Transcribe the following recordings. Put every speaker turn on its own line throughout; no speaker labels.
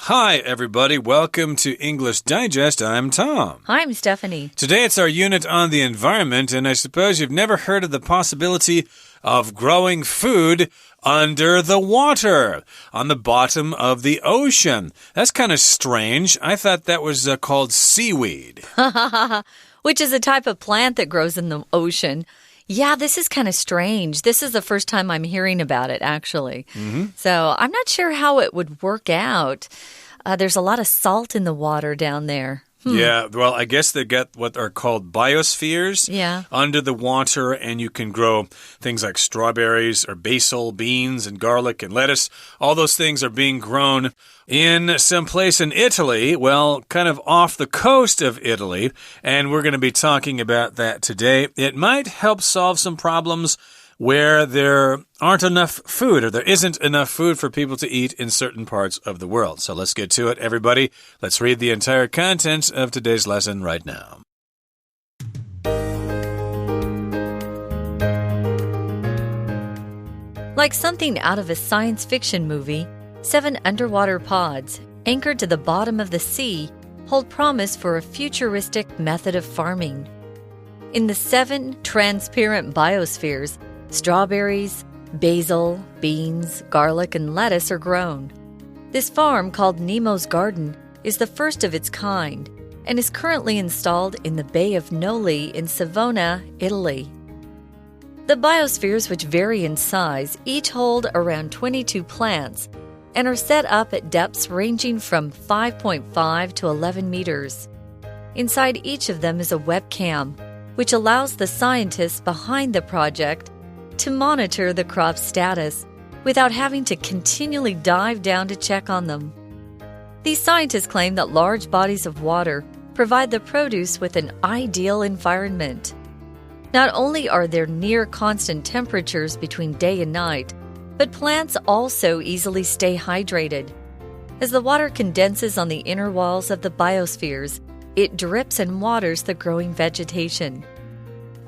Hi, everybody. Welcome to English Digest. I'm Tom.
I'm Stephanie.
Today it's our unit on the environment, and I suppose you've never heard of the possibility of growing food under the water, on the bottom of the ocean. That's kind of strange. I thought that was called seaweed.
Which is a type of plant that grows in the ocean. Yeah, this is kind of strange. This is the first time I'm hearing about it, actually. So I'm not sure how it would work out. There's a lot of salt in the water down there.
Yeah, well, I guess they get what are called biospheres under the water, and you can grow things like strawberries or basil, beans, and garlic and lettuce. All those things are being grown in some place in Italy, well, kind of off the coast of Italy, and we're going to be talking about that today. It might help solve some problems where there aren't enough food or there isn't enough food for people to eat in certain parts of the world. So let's get to it, everybody. Let's read the entire contents of today's lesson right now.
Like something out of a science fiction movie, 7 underwater pods, anchored to the bottom of the sea, hold promise for a futuristic method of farming. In the 7 transparent biospheres, strawberries, basil, beans, garlic, and lettuce are grown. This farm, called Nemo's Garden, is the first of its kind and is currently installed in the Bay of Noli in Savona, Italy. The biospheres, which vary in size, each hold around 22 plants and are set up at depths ranging from 5.5 to 11 meters. Inside each of them is a webcam, which allows the scientists behind the project to monitor the crop's status without having to continually dive down to check on them. These scientists claim that large bodies of water provide the produce with an ideal environment. Not only are there near constant temperatures between day and night, but plants also easily stay hydrated. As the water condenses on the inner walls of the biospheres, it drips and waters the growing vegetation.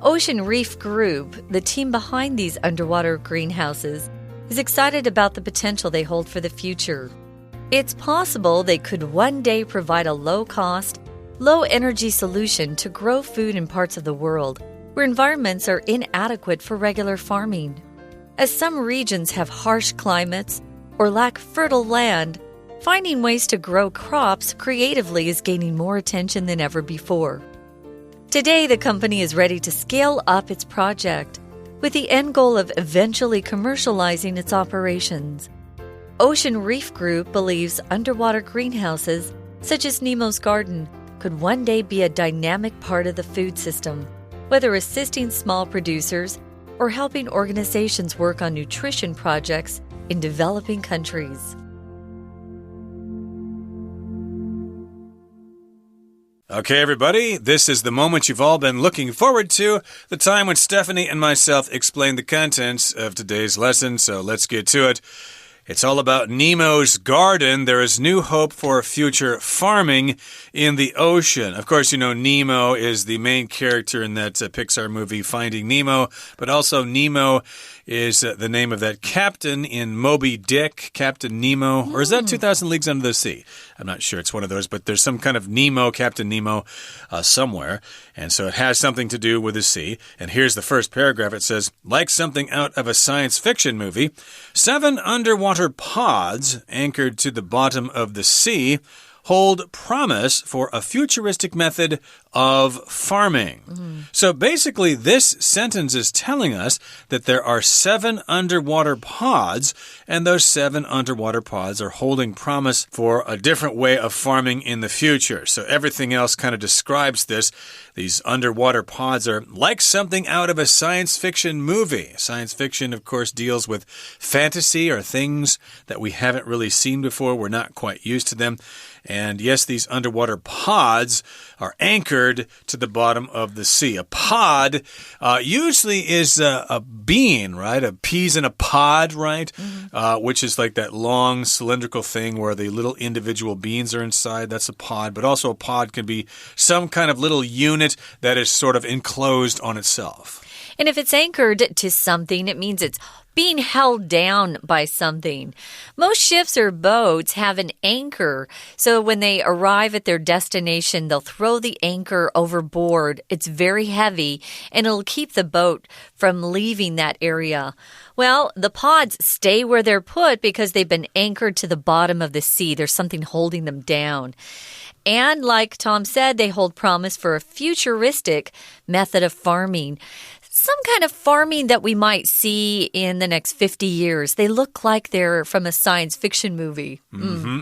Ocean Reef Group, the team behind these underwater greenhouses, is excited about the potential they hold for the future. It's possible they could one day provide a low-cost, low-energy solution to grow food in parts of the world where environments are inadequate for regular farming. As some regions have harsh climates or lack fertile land, finding ways to grow crops creatively is gaining more attention than ever before. Today, the company is ready to scale up its project, with the end goal of eventually commercializing its operations. Ocean Reef Group believes underwater greenhouses, such as Nemo's Garden, could one day be a dynamic part of the food system, whether assisting small producers or helping organizations work on nutrition projects in developing countries.
Okay, everybody, this is the moment you've all been looking forward to, the time when Stephanie and myself explain the contents of today's lesson, so let's get to it. It's all about Nemo's Garden. There is new hope for future farming in the ocean. Of course, you know Nemo is the main character in that Pixar movie Finding Nemo, but also Nemo is the name of that captain in Moby Dick, Captain Nemo. Or is that 2000 Leagues Under the Sea? I'm not sure. It's one of those, but there's some kind of Nemo, Captain Nemo somewhere. And so it has something to do with the sea. And here's the first paragraph. It says, like something out of a science fiction movie, 7 underwater pods anchored to the bottom of the sea hold promise for a futuristic method of farming. So basically, this sentence is telling us that there are 7 underwater pods, and those 7 underwater pods are holding promise for a different way of farming in the future. So everything else kind of describes this. These underwater pods are like something out of a science fiction movie. Science fiction, of course, deals with fantasy or things that we haven't really seen before. We're not quite used to them. And yes, these underwater pods are anchored to the bottom of the sea. A pod usually is a bean, right? A peas in a pod, right? Which is like that long cylindrical thing where the little individual beans are inside. That's a pod. But also a pod can be some kind of little unit that is sort of enclosed on itself.
And if it's anchored to something, it means it's being held down by something. Most ships or boats have an anchor, so when they arrive at their destination, they'll throw the anchor overboard. It's very heavy, and it'll keep the boat from leaving that area. Well, the pods stay where they're put because they've been anchored to the bottom of the sea. There's something holding them down. And like Tom said, they hold promise for a futuristic method of farming. Some kind of farming that we might see in the next 50 years. They look like they're from a science fiction movie.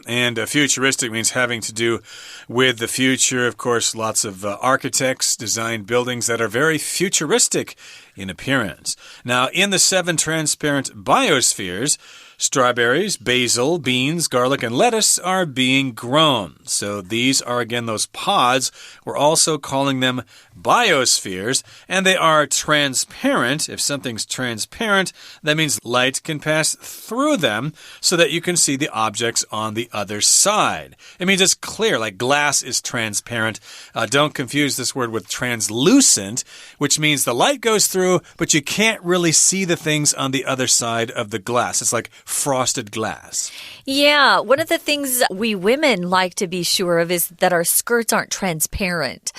And futuristic means having to do with the future. Of course, lots of architects design buildings that are very futuristic in appearance. Now, in the 7 transparent biospheres, strawberries, basil, beans, garlic, and lettuce are being grown. So these are, again, those pods. We're also calling them biospheres, and they are transparent. If something's transparent, that means light can pass through them so that you can see the objects on the other side. It means it's clear, like glass is transparent. Don't confuse this word with translucent, which means the light goes through, but you can't really see the things on the other side of the glass. It's like frosted glass.
Yeah, one of the things we women like to be sure of is that our skirts aren't transparent.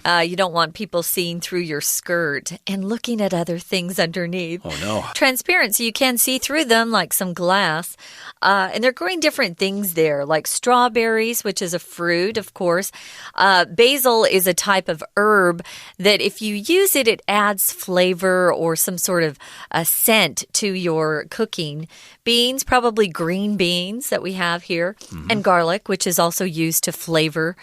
You don't want people seeing through your skirt and looking at other things underneath.
Oh, no.
Transparent, so you can see through them like some glass. And they're growing different things there, like strawberries, which is a fruit, of course. Basil is a type of herb that if you use it, it adds flavor or some sort of scent to your cooking. Beans, probably green beans that we have here, and garlic, which is also used to flavor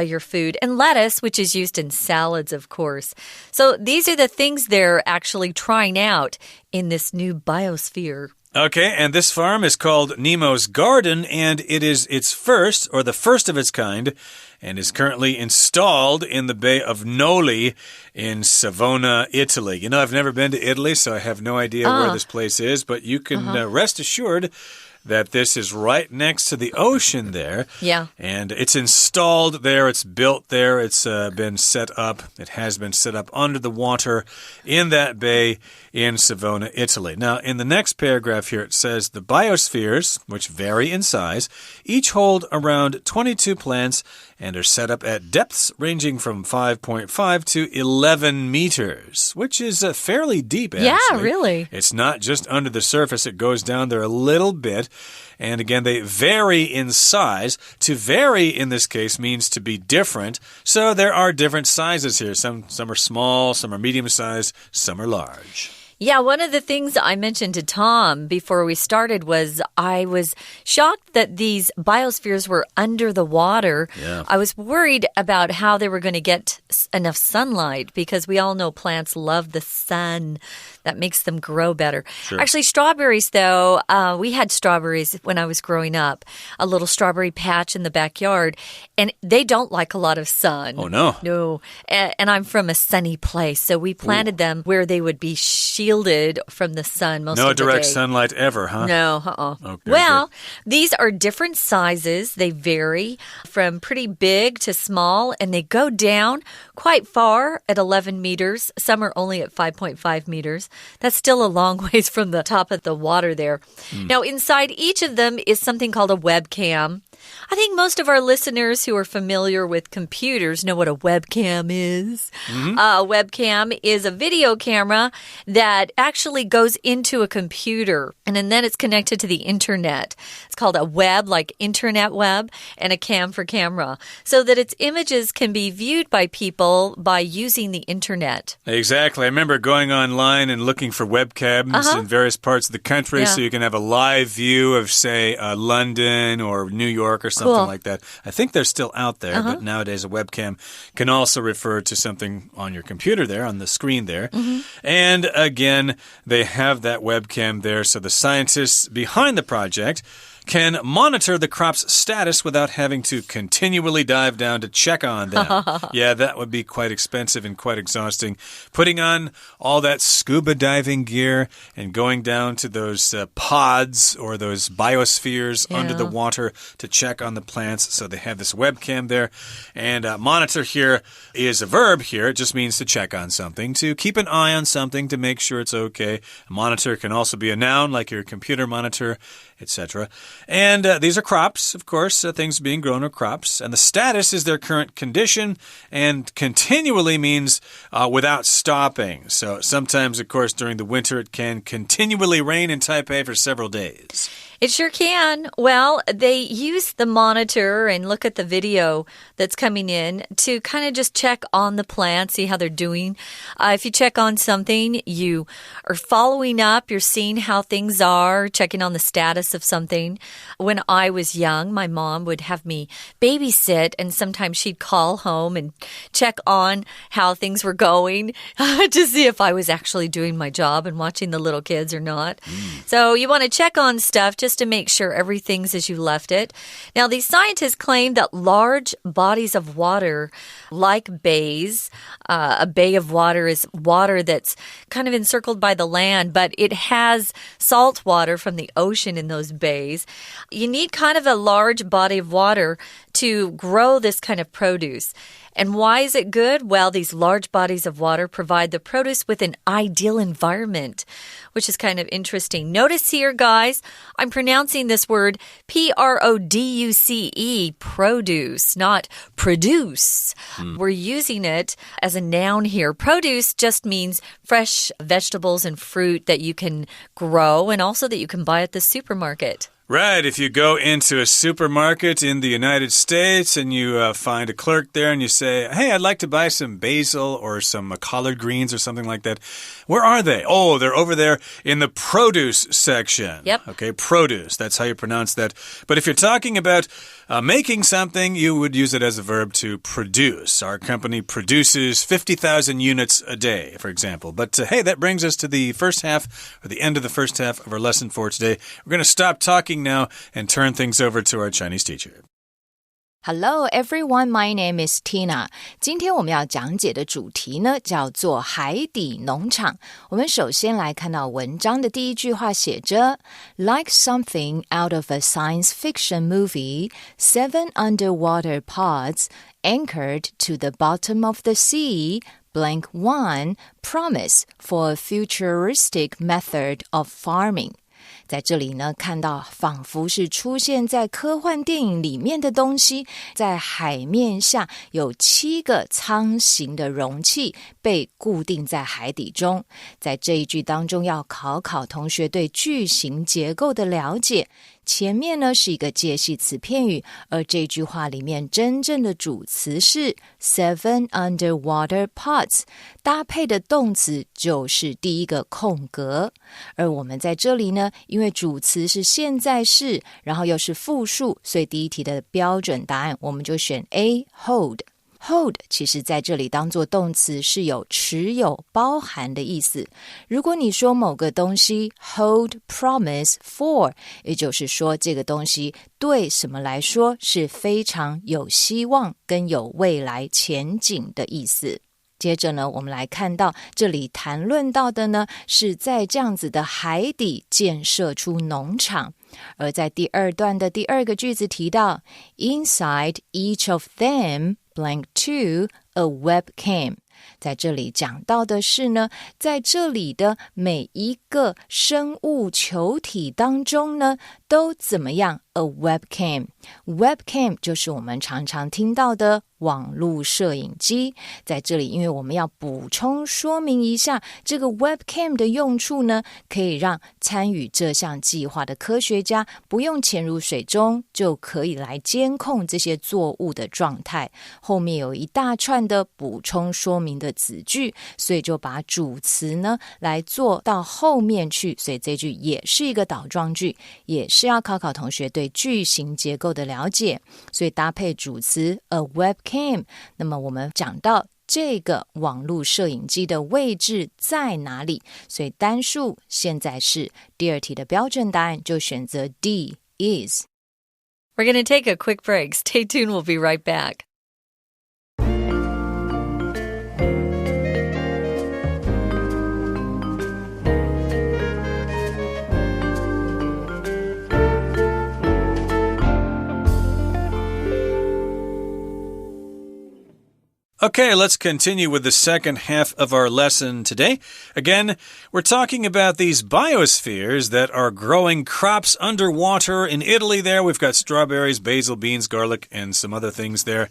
your food, and lettuce, which is used in salads, of course. So these are the things they're actually trying out in this new biosphere.
Okay, and this farm is called Nemo's Garden, and it is its first, or the first of its kind, and is currently installed in the Bay of Noli in Savona, Italy. You know, I've never been to Italy, so I have no idea where this place is, but you can rest assured that this is right next to the ocean there.
Yeah.
And it's installed there. It's built there. It's been set up. It has been set up under the water in that bay in Savona, Italy. Now, in the next paragraph here, it says the biospheres, which vary in size, each hold around 22 plants and are set up at depths ranging from 5.5 to 11 meters, which is fairly deep, actually.
Yeah, really.
It's not just under the surface. It goes down there a little bit. And again, they vary in size. To vary in this case means to be different. So there are different sizes here. Some are small, some are medium-sized, some are large.
Yeah, one of the things I mentioned to Tom before we started was I was shocked that these biospheres were under the water.
Yeah.
I was worried about how they were going to get enough sunlight because we all know plants love the sun. That makes them grow better.
Sure.
Actually, strawberries, though, we had strawberries when I was growing up, a little strawberry patch in the backyard, and they don't like a lot of sun.
Oh, no.
No. And I'm from a sunny place, so we planted them where they would be shielded from the sun most of the day.
No direct sunlight ever, huh?
No,
Okay,
well, these are different sizes. They vary from pretty big to small, and they go down quite far at 11 meters. Some are only at 5.5 meters. That's still a long ways from the top of the water there. Now, inside each of them is something called a webcam. I think most of our listeners who are familiar with computers know what a webcam is. A webcam is a video camera that actually goes into a computer, and then it's connected to the internet. It's called a web, like internet web, and a cam for camera, so that its images can be viewed by people by using the internet.
Exactly. I remember going online and looking for webcams in various parts of the country so you can have a live view of, say, London or New York or something like that. I think they're still out there, but nowadays a webcam can also refer to something on your computer there, on the screen there. And again, they have that webcam there, so the scientists behind the project can monitor the crop's status without having to continually dive down to check on them. Yeah, that would be quite expensive and quite exhausting. Putting on all that scuba diving gear and going down to those pods or those biospheres under the water to check on the plants. So they have this webcam there. And monitor here is a verb here. It just means to check on something, to keep an eye on something, to make sure it's okay. A monitor can also be a noun, like your computer monitor, etc. And these are crops, of course, things being grown are crops. And the status is their current condition, and continually means without stopping. So sometimes, of course, during the winter, it can continually rain in Taipei for several days.
It sure can. Well, they use the monitor and look at the video that's coming in to kind of just check on the plant, see how they're doing. If you check on something, you are following up, you're seeing how things are, checking on the status of something. When I was young, my mom would have me babysit, and sometimes she'd call home and check on how things were going to see if I was actually doing my job and watching the little kids or not. So you want to check on stuff just to make sure everything's as you left it. Now, these scientists claim that large bodies of water, like bays, a bay of water is water that's kind of encircled by the land, but it has salt water from the ocean in those bays. You need kind of a large body of water to grow this kind of produce. And why is it good? Well, these large bodies of water provide the produce with an ideal environment, which is kind of interesting. Notice here, guys, I'm pronouncing this word P-R-O-D-U-C-E, produce, not produce. We're using it as a noun here. Produce just means fresh vegetables and fruit that you can grow and also that you can buy at the supermarket.
Right, if you go into a supermarket in the United States and you find a clerk there and you say, hey, I'd like to buy some basil or some collard greens or something like that. Where are they? Oh, they're over there in the produce section.
Yep.
Okay, produce, that's how you pronounce that. But if you're talking about making something, you would use it as a verb to produce. Our company produces 50,000 units a day, for example. But hey, that brings us to the first half, or the end of the first half of our lesson for today. We're going to stop talking now and turn things over to our Chinese teacher.
Hello everyone, my name is Tina. 今天我们要讲解的主题呢，叫做海底农场。我们首先来看到文章的第一句话写着 Like something out of a science fiction movie, 7 underwater pods anchored to the bottom of the sea, blank one, promise for a futuristic method of farming.在这里呢，看到仿佛是出现在科幻电影里面的东西，在海面下有7个舱型的容器被固定在海底中。在这一句当中，要考同学对句型结构的了解。前面呢是一个介系词片语，而这句话里面真正的主词是 7 underwater pods， 搭配的动词就是第一个空格。而我们在这里呢，因为主词是现在式，然后又是复数，所以第一题的标准答案我们就选 A, hold。Hold 其实在这里当作动词是有持有包含的意思。如果你说某个东西 hold promise for， 也就是说这个东西对什么来说是非常有希望跟有未来前景的意思。接着呢，我们来看到这里谈论到的呢，是在这样子的海底建设出农场。而在第二段的第二个句子提到 Inside each of them blank to a webcam， 在这里讲到的是呢，在这里的每一个生物球体当中呢，都怎么样 a webcam。 Webcam 就是我们常常听到的网络摄影机。在这里因为我们要补充说明一下，这个 webcam 的用处呢，可以让参与这项计划的科学家不用潜入水中，就可以来监控这些作物的状态。后面有一大串的补充说明的子句，所以就把主词呢来做到后面去，所以这句也是一个倒装句，也是要考同学对句型结构的了解。所以搭配主词 a webcam， 那么我们讲到这个网络摄影机的位置在哪里，所以单数现在是第二题的标准答案就选择 D is.
We're going to take a quick break. Stay tuned. We'll be right back.
Okay, let's continue with the second half of our lesson today. Again, we're talking about these biospheres that are growing crops underwater. In Italy there, we've got strawberries, basil, beans, garlic, and some other things there.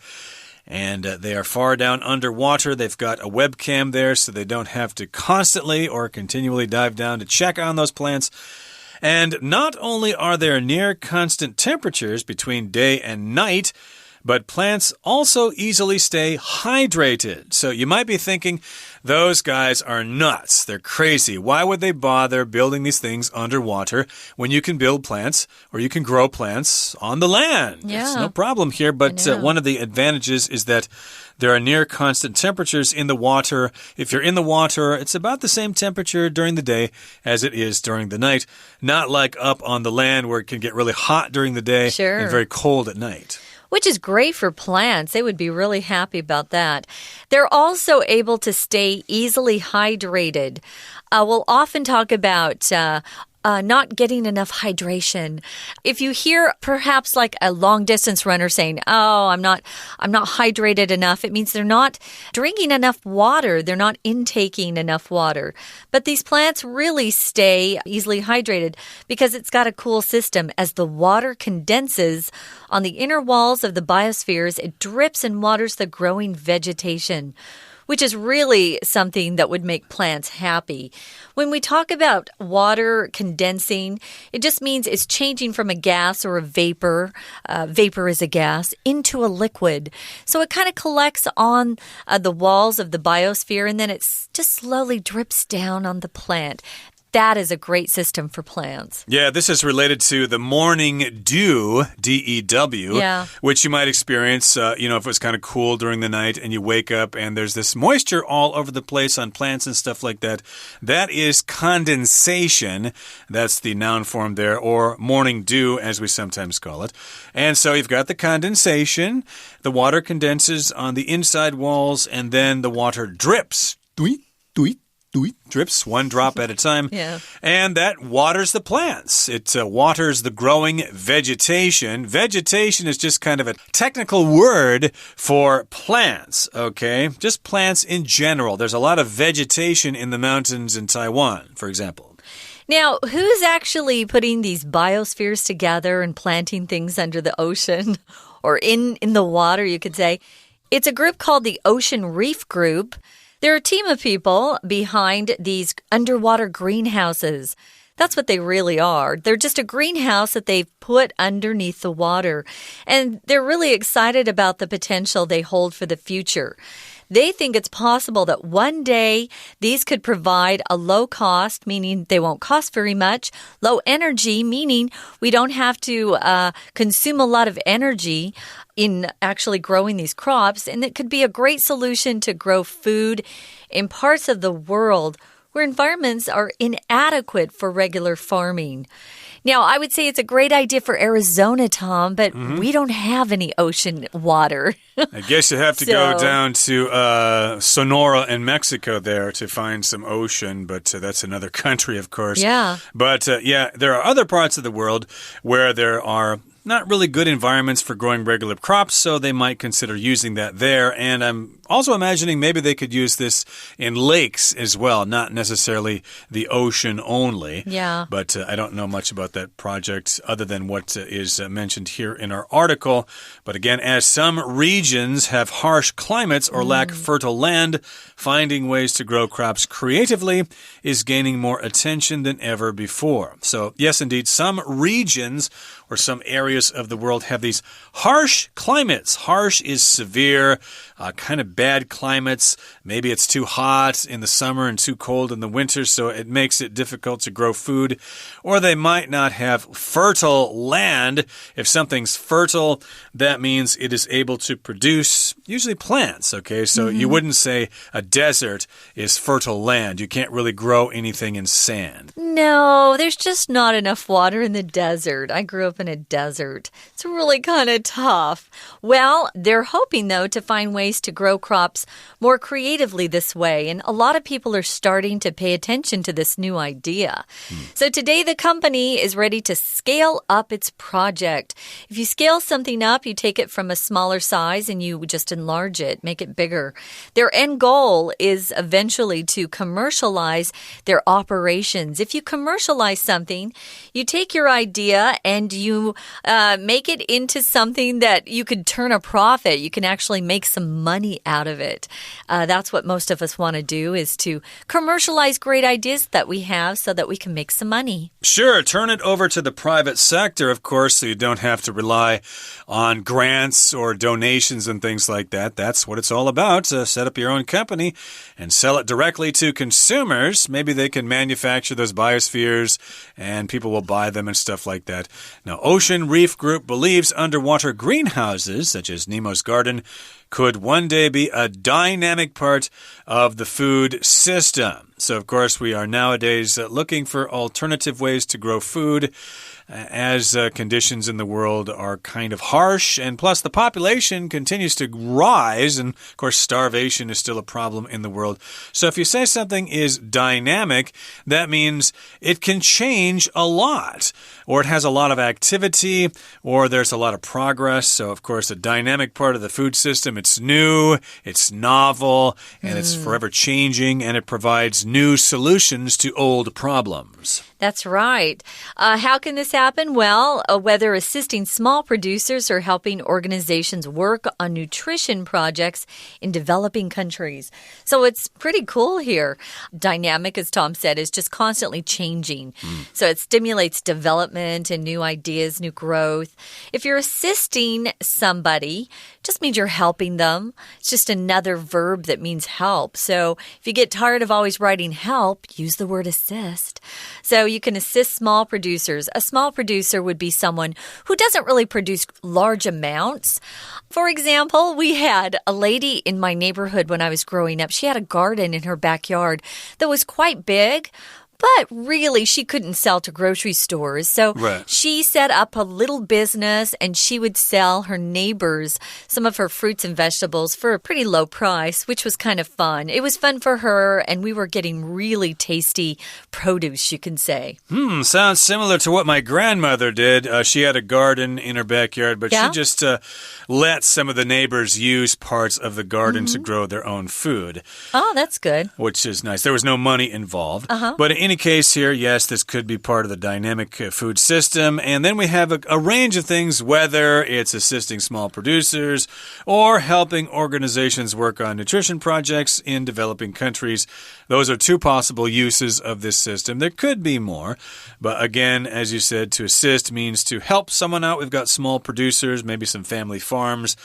And they are far down underwater. They've got a webcam there, so they don't have to constantly or continually dive down to check on those plants. And not only are there near constant temperatures between day and night, but plants also easily stay hydrated. So you might be thinking, those guys are nuts. They're crazy. Why would they bother building these things underwater when you can build plants or you can grow plants on the land?
Yeah.
It's no problem here. But one of the advantages is that there are near constant temperatures in the water. If you're in the water, it's about the same temperature during the day as it is during the night. Not like up on the land where it can get really hot during the day and very cold at night.
Which is great for plants. They would be really happy about that. They're also able to stay easily hydrated. We'll often talk about not getting enough hydration. If you hear perhaps like a long distance runner saying, "Oh, I'm not hydrated enough," it means they're not drinking enough water. They're not intaking enough water. But these plants really stay easily hydrated because it's got a cool system. As the water condenses on the inner walls of the biospheres, it drips and waters the growing vegetation, which is really something that would make plants happy. When we talk about water condensing, it just means it's changing from a gas or a vapor, vapor is a gas, into a liquid. So it kind of collects on the walls of the biosphere and then it just slowly drips down on the plant. That is a great system for plants.
Yeah, this is related to the morning dew, D-E-W, which you might experience, if it was kind of cool during the night and you wake up and there's this moisture all over the place on plants and stuff like that. That is condensation. That's the noun form there, or morning dew, as we sometimes call it. And so you've got the condensation. The water condenses on the inside walls, and then the water drips. Drips one drop at a time. And that waters the plants. It waters the growing vegetation. Vegetation is just kind of a technical word for plants, okay? Just plants in general. There's a lot of vegetation in the mountains in Taiwan, for example.
Now, who's actually putting these biospheres together and planting things under the ocean or in the water, you could say? It's a group called the Ocean Reef Group. They're a team of people behind these underwater greenhouses. That's what they really are. They're just a greenhouse that they've put underneath the water. And they're really excited about the potential they hold for the future. They think it's possible that one day these could provide a low cost, meaning they won't cost very much, low energy, meaning we don't have to consume a lot of energy in actually growing these crops. And it could be a great solution to grow food in parts of the world where environments are inadequate for regular farming. Now, I would say it's a great idea for Arizona, Tom, but we don't have any ocean water.
I guess you have to go down to Sonora in Mexico there to find some ocean, but that's another country, of course.
Yeah.
But, there are other parts of the world where there are not really good environments for growing regular crops, so they might consider using that there. And I'm also imagining maybe they could use this in lakes as well, not necessarily the ocean only.
Yeah.
But I don't know much about that project other than what is mentioned here in our article. But again, as some regions have harsh climates or lack fertile land, finding ways to grow crops creatively is gaining more attention than ever before. So, yes, indeed, some regions or some areas of the world have these harsh climates. Harsh is severe, kind of bad climates. Maybe it's too hot in the summer and too cold in the winter, so it makes it difficult to grow food. Or they might not have fertile land. If something's fertile, that means it is able to produce usually plants, okay? So you wouldn't say a desert is fertile land. You can't really grow anything in sand.
No, there's just not enough water in the desert. I grew up up in a desert. It's really kind of tough. Well, they're hoping, though, to find ways to grow crops more creatively this way. And a lot of people are starting to pay attention to this new idea. So today, the company is ready to scale up its project. If you scale something up, you take it from a smaller size and you just enlarge it, make it bigger. Their end goal is eventually to commercialize their operations. If you commercialize something, you take your idea and you make it into something that you could turn a profit. You can actually make some money out of it. That's what most of us want to do, is to commercialize great ideas that we have so that we can make some money.
Sure, turn it over to the private sector, of course, so you don't have to rely on grants or donations and things like that. That's what it's all about. Set up your own company and sell it directly to consumers. Maybe they can manufacture those biospheres and people will buy them and stuff like that. Now, Ocean Reef Group believes underwater greenhouses, such as Nemo's Garden, could one day be a dynamic part of the food system. So, of course, we are nowadays looking for alternative ways to grow food as conditions in the world are kind of harsh, and plus the population continues to rise, and of course starvation is still a problem in the world. So if you say something is dynamic, that means it can change a lot, or it has a lot of activity, or there's a lot of progress. So of course a dynamic part of the food system, it's new, it's novel, and it's forever changing, and it provides new solutions to old problems.
That's right. How can this happen? Well, whether assisting small producers or helping organizations work on nutrition projects in developing countries. So it's pretty cool here. Dynamic, as Tom said, is just constantly changing. So it stimulates development and new ideas, new growth. If you're assisting somebody, it just means you're helping them. It's just another verb that means help. So if you get tired of always writing help, use the word assist. So you can assist small producers. A small producer would be someone who doesn't really produce large amounts. For example, we had a lady in my neighborhood when I was growing up. She had a garden in her backyard that was quite big. But really, she couldn't sell to grocery stores. So she set up a little business and she would sell her neighbors some of her fruits and vegetables for a pretty low price, which was kind of fun. It was fun for her, and we were getting really tasty produce, you can say.
Sounds similar to what my grandmother did. She had a garden in her backyard, but she just let some of the neighbors use parts of the garden to grow their own food.
Oh, that's good.
Which is nice. There was no money involved. But in any case here, yes, this could be part of the dynamic food system. And then we have a range of things, whether it's assisting small producers or helping organizations work on nutrition projects in developing countries. Those are two possible uses of this system. There could be more. But again, as you said, to assist means to help someone out. We've got small producers, maybe some family farms.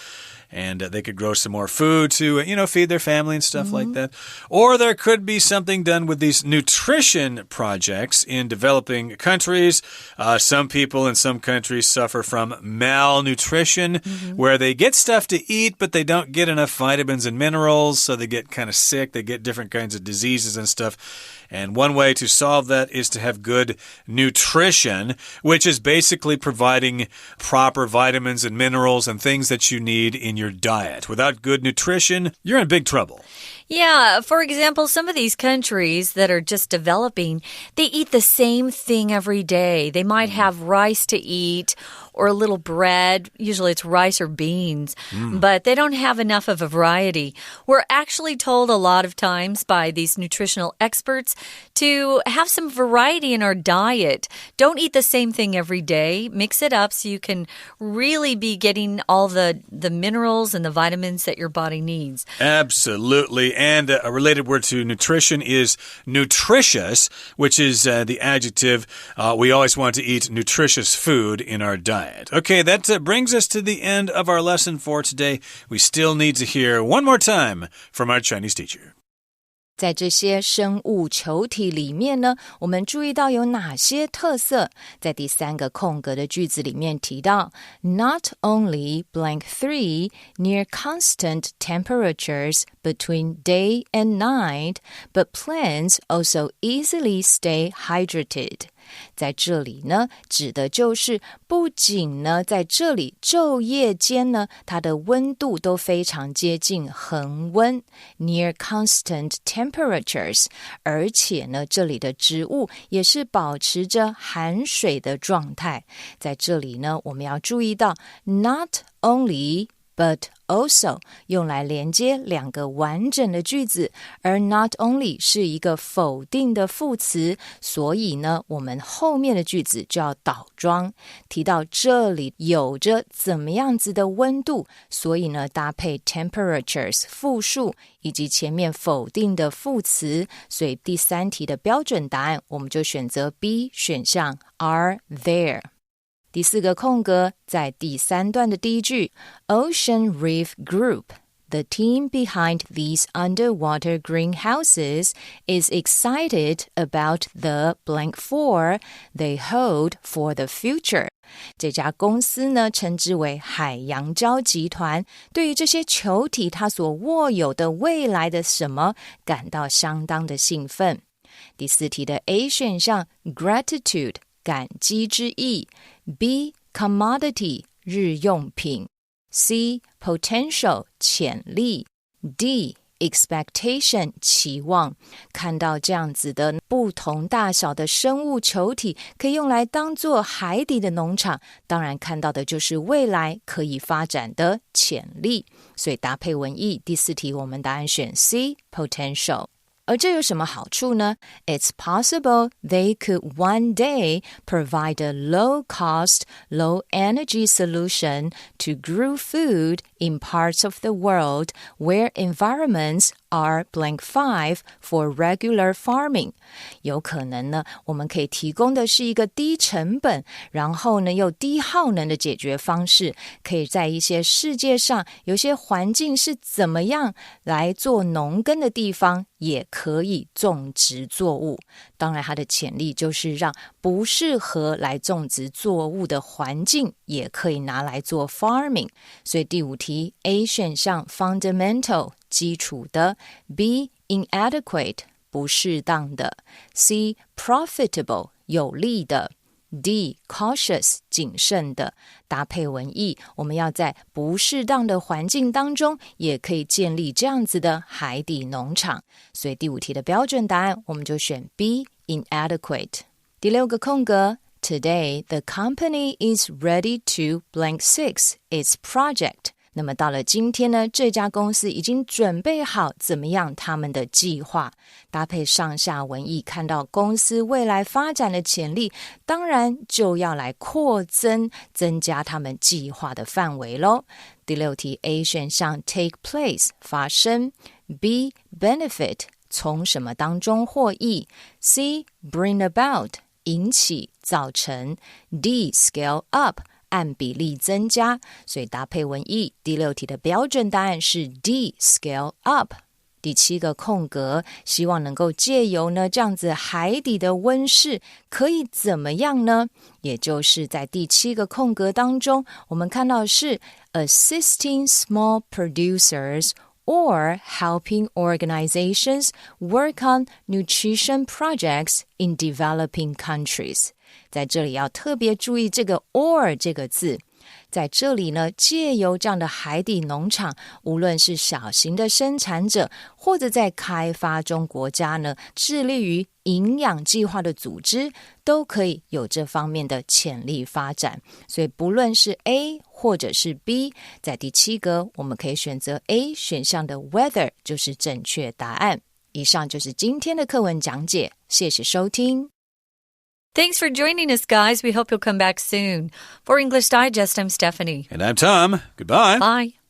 And they could grow some more food to, feed their family and stuff like that. Or there could be something done with these nutrition projects in developing countries. Some people in some countries suffer from malnutrition, where they get stuff to eat, but they don't get enough vitamins and minerals, so they get kind of sick. They get different kinds of diseases and stuff. And one way to solve that is to have good nutrition, which is basically providing proper vitamins and minerals and things that you need in your diet. Without good nutrition, you're in big trouble.
Yeah, for example, some of these countries that are just developing, they eat the same thing every day. They might have rice to eat or a little bread. Usually it's rice or beans, but they don't have enough of a variety. We're actually told a lot of times by these nutritional experts to have some variety in our diet. Don't eat the same thing every day. Mix it up so you can really be getting all the minerals and the vitamins that your body needs.
Absolutely. And a related word to nutrition is nutritious, which is the adjective. We always want to eat nutritious food in our diet. Okay, that brings us to the end of our lesson for today. We still need to hear one more time from our Chinese teacher.
在这些生物球体里面呢，我们注意到有哪些特色？在第三个空格的句子里面提到 Not only blank 3 near constant temperatures between day and night, but plants also easily stay hydrated. 在这里呢，指的就是不仅呢在这里昼夜间呢，它的温度都非常接近恒温 near constant temperatures， 而且呢这里的植物也是保持着含水的状态。在这里呢，我们要注意到 not only but also 用来连接两个完整的句子，而 not only 是一个否定的副词，所以呢我们后面的句子就要倒装，提到这里有着怎么样子的温度，所以呢搭配 temperatures 复数以及前面否定的副词，所以第三题的标准答案我们就选择 B 选项 are there。第四个空格，在第三段的第一句 Ocean Reef Group, the team behind these underwater greenhouses, is excited about the blank four they hold for the future. 这家公司呢，称之为海洋礁集团，对于这些球体它所握有的未来的什么感到相当的兴奋。第四题的 A 选项 Gratitude感激之意， B. Commodity 日用品， C. Potential 潜力， D. Expectation 期望。看到这样子的不同大小的生物球体可以用来当做海底的农场，当然看到的就是未来可以发展的潜力，所以搭配文意，第四题我们答案选 C. Potential。而这有什么好处呢？ It's possible they could one day provide a low-cost, low-energy solution to grow food in parts of the world where environments are blank 5 for regular farming. 有可能呢，我们可以提供的是一个低成本，然后呢又低耗能的解决方式，可以在一些世界上有些环境是怎么样来做农耕的地方也可以种植作物。当然它的潜力就是让不适合来种植作物的环境也可以拿来做 farming。 所以第五题 A 选项 fundamental 基础的， B inadequate 不适当的， C profitable 有利的， D. cautious 谨慎的。搭配文意，我们要在不适当的环境当中也可以建立这样子的海底农场，所以第五题的标准答案我们就选 B. inadequate。 第六个空格 Today the company is ready to blank 6 its project。那么到了今天呢，这家公司已经准备好怎么样他们的计划，搭配上下文意，看到公司未来发展的潜力，当然就要来扩增加他们计划的范围咯。第六题 A 选项 take place 发生， B benefit 从什么当中获益， C bring about 引起造成， D scale up按比例增加，所以搭配文意，第六题的标准答案是 D scale up。 第七个空格，希望能够借由呢这样子海底的温室可以怎么样呢？也就是在第七个空格当中，我们看到是 assisting small producers or helping organizations work on nutrition projects in developing countries。 在这里要特别注意这个 or 这个字，在这里呢，借由这样的海底农场，无论是小型的生产者，或者在开发中国家呢，致力于营养计划的组织，都可以有这方面的潜力发展。所以不论是 A 或者是 B， 在第七格我们可以选择 A 选项的 weather 就是正确答案。以上就是今天的课文讲解，谢谢收听。
Thanks for joining us, guys. We hope you'll come back soon. For English Digest, I'm Stephanie.
And I'm Tom. Goodbye.
Bye.